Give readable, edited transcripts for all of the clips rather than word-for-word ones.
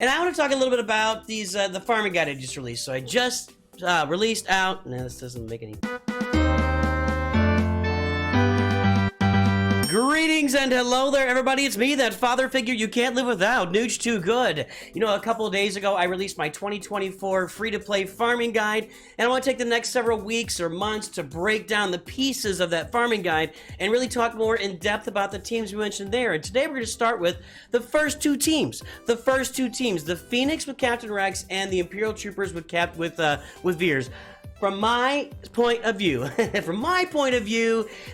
And I want to talk a little bit about these the farming guide I just released. So I just released out. No, this doesn't make any. Greetings and hello there, everybody. It's me, that father figure you can't live without, Nooch Too Good. You know, a couple of days ago, I released my 2024 free-to-play farming guide, and I want to take the next several weeks or months to break down the pieces of that farming guide and really talk more in depth about the teams we mentioned there. And today we're going to start with the first two teams. The Phoenix with Captain Rex and the Imperial Troopers with Veers. From my point of view,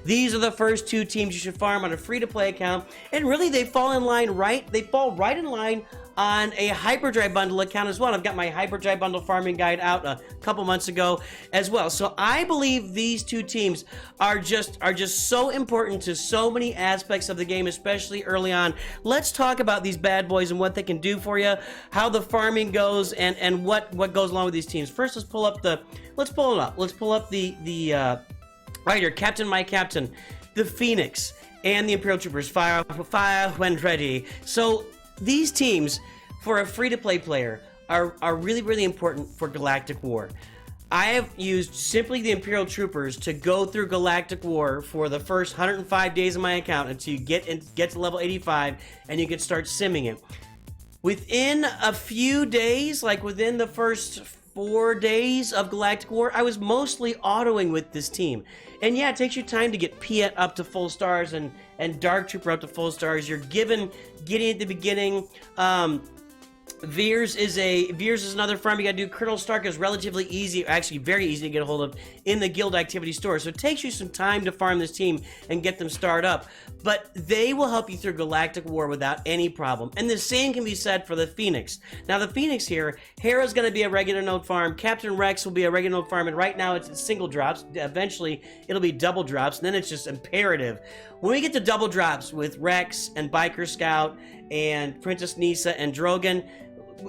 these are the first two teams you should farm on a free-to-play account, and really they fall right in line on a hyperdrive bundle account as well. I've got my hyperdrive bundle farming guide out a couple months ago as well. So I believe these two teams are just so important to so many aspects of the game, especially early on. Let's talk about these bad boys and what they can do for you, how the farming goes, and what goes along with these teams. First, let's pull up the right here, my captain, the Phoenix and the Imperial Troopers. Fire when ready. So these teams, for a free-to-play player, are really, really important for Galactic War. I have used simply the Imperial Troopers to go through Galactic War for the first 105 days of my account until you get to level 85 and you can start simming it. Within a few days, like within the first 4 days of Galactic War, I was mostly autoing with this team. And yeah, it takes you time to get Piet up to full stars and Dark Trooper up to full stars. You're getting at the beginning. Veers is another farm you gotta do. Colonel Stark is relatively easy, actually very easy to get a hold of in the guild activity store. So it takes you some time to farm this team and get them started up. But they will help you through Galactic War without any problem. And the same can be said for the Phoenix. Now the Phoenix here, Hera's gonna be a regular node farm, Captain Rex will be a regular node farm, and right now it's single drops. Eventually it'll be double drops, and then it's just imperative. When we get to double drops with Rex and Biker Scout and Princess Nisa and Drogon,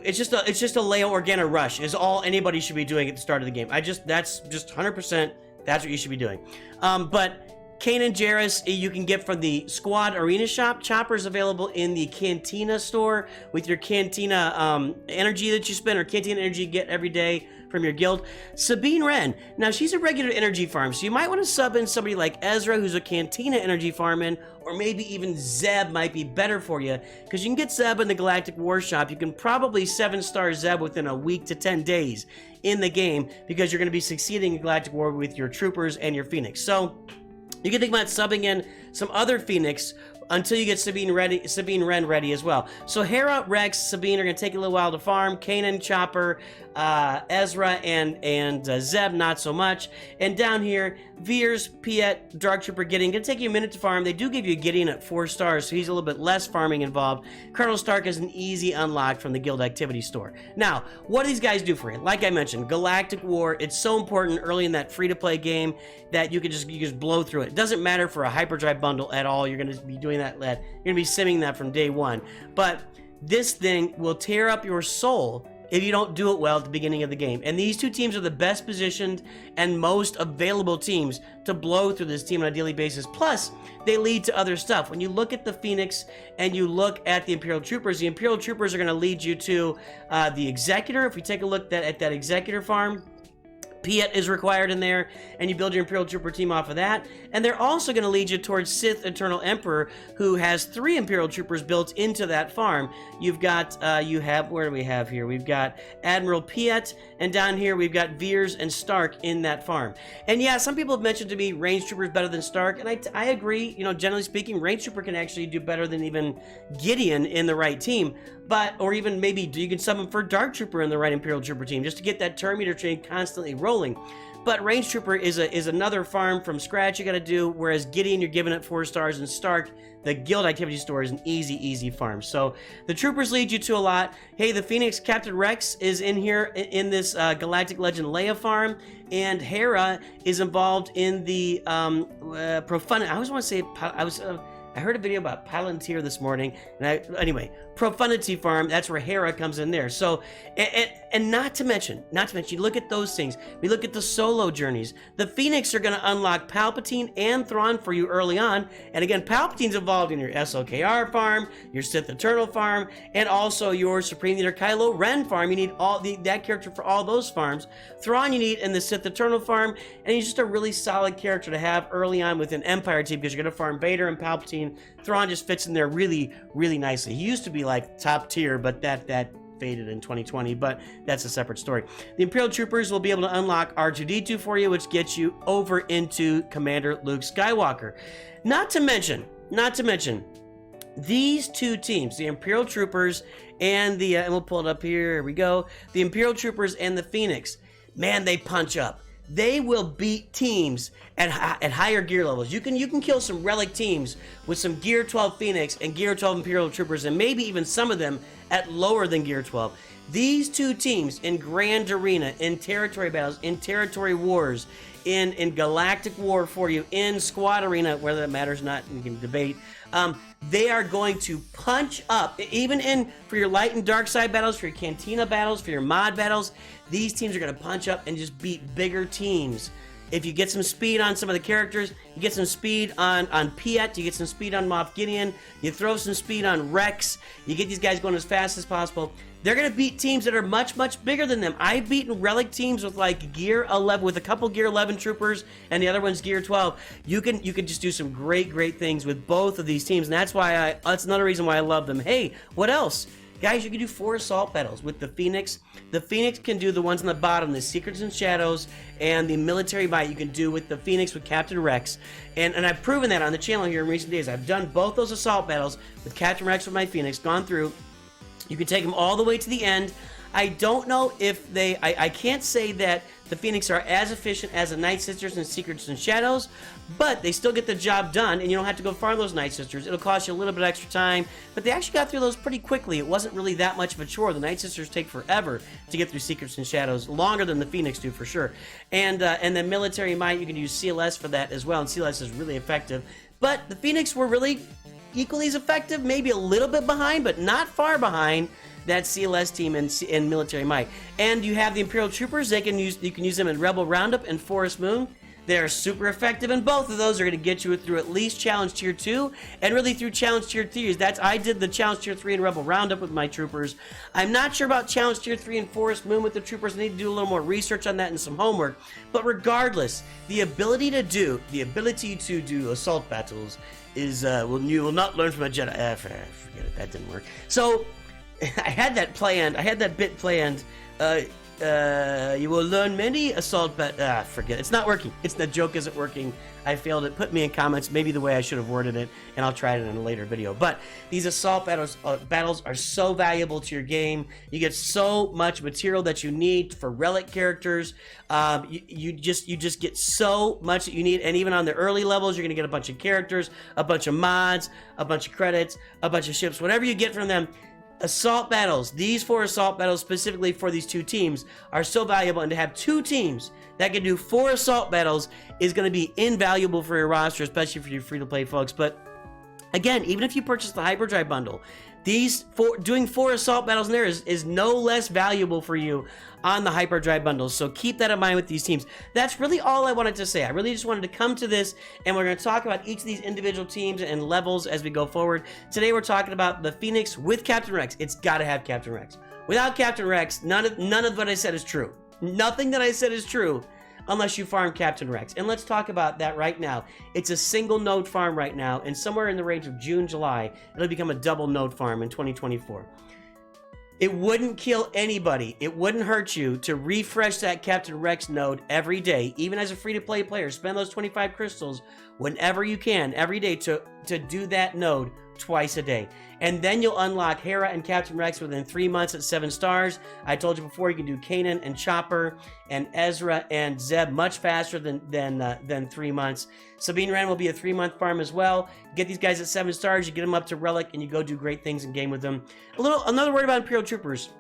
it's just a Leia Organa rush is all anybody should be doing at the start of the game. That's just 100%. That's what you should be doing. But Kanan Jarrus you can get from the Squad Arena Shop. Chopper's available in the Cantina store with your Cantina energy that you spend, or Cantina energy you get every day from your guild. Sabine Wren, now she's a regular energy farm, so you might want to sub in somebody like Ezra, who's a Cantina energy farming, or maybe even Zeb might be better for you, because you can get Zeb in the Galactic War Shop. You can probably 7-star Zeb within a week to 10 days in the game, because you're going to be succeeding in Galactic War with your Troopers and your Phoenix. So you can think about subbing in some other Phoenix until you get Sabine Wren ready as well. So Hera, Rex, Sabine are going to take a little while to farm. Kanan, Chopper, Ezra, and Zeb, not so much. And down here, Veers, Piet, Dark Trooper, Gideon, going to take you a minute to farm. They do give you Gideon at 4 stars, so he's a little bit less farming involved. Colonel Stark is an easy unlock from the Guild Activity Store. Now, what do these guys do for you? Like I mentioned, Galactic War, it's so important early in that free-to-play game that you just blow through it. It doesn't matter for a hyperdrive bundle at all. You're going to be doing that. You're going to be simming that from day one. But this thing will tear up your soul if you don't do it well at the beginning of the game. And these two teams are the best positioned and most available teams to blow through this team on a daily basis. Plus, they lead to other stuff. When you look at the Phoenix and you look at the Imperial Troopers are going to lead you to the Executor. If we take a look at that Executor farm, Piet is required in there, and you build your Imperial Trooper team off of that. And they're also going to lead you towards Sith Eternal Emperor, who has 3 Imperial Troopers built into that farm. You've got, where do we have here? We've got Admiral Piet, and down here we've got Veers and Stark in that farm. And yeah, some people have mentioned to me Range Trooper is better than Stark, and I agree. You know, generally speaking, Range Trooper can actually do better than even Gideon in the right team. Or even maybe you can summon for Dark Trooper in the right Imperial Trooper team, just to get that turn meter train constantly rolling. But Range Trooper is another farm from scratch you got to do, whereas Gideon you're giving it 4 stars, and Stark, the Guild Activity Store, is an easy farm. So the Troopers lead you to a lot. Hey, the Phoenix Captain Rex is in here in this Galactic Legend Leia farm, and Hera is involved in the Profundity. I always want to say I heard a video about Palantir this morning, and anyway, Profundity Farm, that's where Hera comes in there. So, and not to mention, you look at those things. We look at the solo journeys. The Phoenix are going to unlock Palpatine and Thrawn for you early on. And again, Palpatine's involved in your SLKR farm, your Sith Eternal farm, and also your Supreme Leader Kylo Ren farm. You need that character for all those farms. Thrawn you need in the Sith Eternal farm, and he's just a really solid character to have early on with an Empire team because you're going to farm Vader and Palpatine. Thrawn just fits in there really, really nicely. He used to be like top tier, but that faded in 2020, but that's a separate story. The Imperial Troopers will be able to unlock R2-D2 for you, which gets you over into Commander Luke Skywalker. Not to mention, these two teams, the Imperial Troopers and the, and we'll pull it up here we go, the Imperial Troopers and the Phoenix, man, they punch up. They will beat teams at higher gear levels. You can kill some relic teams with some Gear 12 Phoenix and Gear 12 Imperial Troopers, and maybe even some of them at lower than Gear 12. These two teams in Grand Arena, in territory battles, in territory wars, in Galactic War for you, in Squad Arena, whether that matters or not, you can debate. They are going to punch up, even in for your light and dark side battles, for your Cantina battles, for your mod battles. These teams are going to punch up and just beat bigger teams. If you get some speed on some of the characters, you get some speed on Piet, you get some speed on Moff Gideon, you throw some speed on Rex, you get these guys going as fast as possible. They're going to beat teams that are much, much bigger than them. I've beaten relic teams with like Gear 11, with a couple Gear 11 troopers, and the other one's Gear 12. You can just do some great, great things with both of these teams, and that's another reason why I love them. Hey, what else? Guys, you can do 4 assault battles with the Phoenix. The Phoenix can do the ones on the bottom, the Secrets and Shadows, and the Military Might you can do with the Phoenix with Captain Rex. And I've proven that on the channel here in recent days. I've done both those assault battles with Captain Rex with my Phoenix, gone through. You can take them all the way to the end. I don't know if I can't say that the Phoenix are as efficient as the Night Sisters and Secrets and Shadows, but they still get the job done, and you don't have to go farm those Night Sisters. It'll cost you a little bit extra time, but they actually got through those pretty quickly. It wasn't really that much of a chore. The Night Sisters take forever to get through Secrets and Shadows, longer than the Phoenix do for sure. And then Military Might, you can use CLS for that as well, and CLS is really effective. But the Phoenix were really equally as effective, maybe a little bit behind, but not far behind that CLS team in Military Might. And you have the Imperial Troopers. You can use them in Rebel Roundup and Forest Moon. They're super effective, and both of those are going to get you through at least Challenge Tier 2, and really through Challenge Tier 3. I did the Challenge Tier 3 in Rebel Roundup with my troopers. I'm not sure about Challenge Tier 3 and Forest Moon with the troopers. I need to do a little more research on that and some homework. But regardless, the ability to do assault battles is, you will not learn from a Jedi. Forget it, that didn't work. So, I had that bit planned. You will learn many assault forget it. It's not working. The joke isn't working. I failed it. Put me in comments maybe the way I should have worded it, and I'll try it in a later video. But these assault battles are so valuable to your game. You get so much material that you need for relic characters. You just get so much that you need, and even on the early levels, you're gonna get a bunch of characters, a bunch of mods, a bunch of credits, a bunch of ships, whatever you get from them. Assault battles, these 4 assault battles specifically for these 2 teams are so valuable, and to have 2 teams that can do 4 assault battles is going to be invaluable for your roster, especially for your free-to-play folks. But again, even if you purchase the Hyperdrive bundle, doing 4 assault battles in there is no less valuable for you on the Hyperdrive bundles. So keep that in mind with these teams. That's really all I wanted to say. I really just wanted to come to this, and we're going to talk about each of these individual teams and levels as we go forward. Today we're talking about the Phoenix with Captain Rex. It's got to have Captain Rex. Without Captain Rex, none of what I said is true. Nothing that I said is true unless you farm Captain Rex. And let's talk about that right now. It's a single node farm right now, and somewhere in the range of June, July, it'll become a double node farm in 2024. It wouldn't kill anybody. It wouldn't hurt you to refresh that Captain Rex node every day, even as a free-to-play player. Spend those 25 crystals whenever you can, every day, to do that node twice a day. And then you'll unlock Hera and Captain Rex within 3 months at 7 stars. I told you before, you can do Kanan and Chopper and Ezra and Zeb much faster than 3 months. Sabine Wren will be a 3-month farm as well. Get these guys at 7 stars, you get them up to Relic, and you go do great things in game with them. Another word about Imperial Troopers.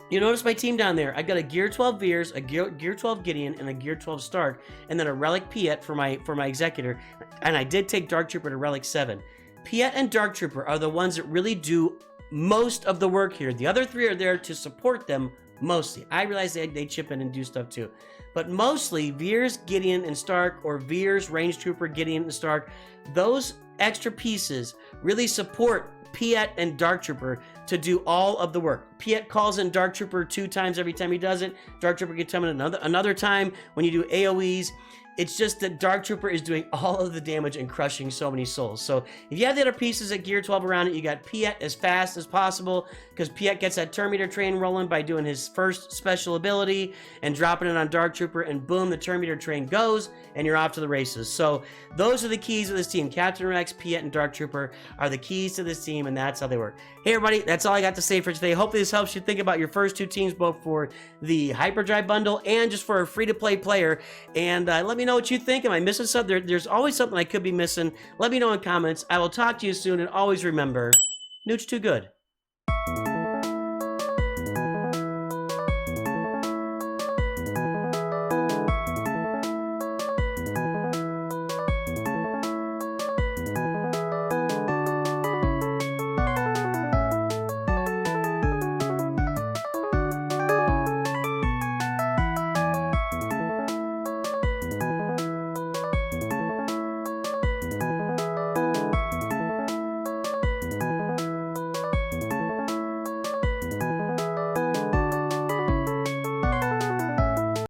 You notice my team down there. I've got a Gear 12 Veers, a Gear 12 Gideon, and a Gear 12 Stark, and then a Relic Piet for my Executor. And I did take Dark Trooper to Relic 7. Piet and Dark Trooper are the ones that really do most of the work here. The other three are there to support them mostly. I realize they chip in and do stuff too. But mostly, Veers, Gideon, and Stark, or Veers, Range Trooper, Gideon, and Stark, those extra pieces really support Piet and Dark Trooper to do all of the work. Piet calls in Dark Trooper 2 times every time he does it. Dark Trooper can come in another time when you do AoEs. It's just that Dark Trooper is doing all of the damage and crushing so many souls. So if you have the other pieces at Gear 12 around it, you got Piet as fast as possible, because Piet gets that Terminator train rolling by doing his first special ability and dropping it on Dark Trooper, and boom, the Terminator train goes, and you're off to the races. So those are the keys of this team. Captain Rex, Piet, and Dark Trooper are the keys to this team, and that's how they work. Hey everybody, that's all I got to say for today. Hopefully this helps you think about your first 2 teams, both for the Hyperdrive bundle and just for a free-to-play player. And let me know what you think. Am I missing something? There's always something I could be missing. Let me know in comments. I will talk to you soon, and always remember, Nooch too good.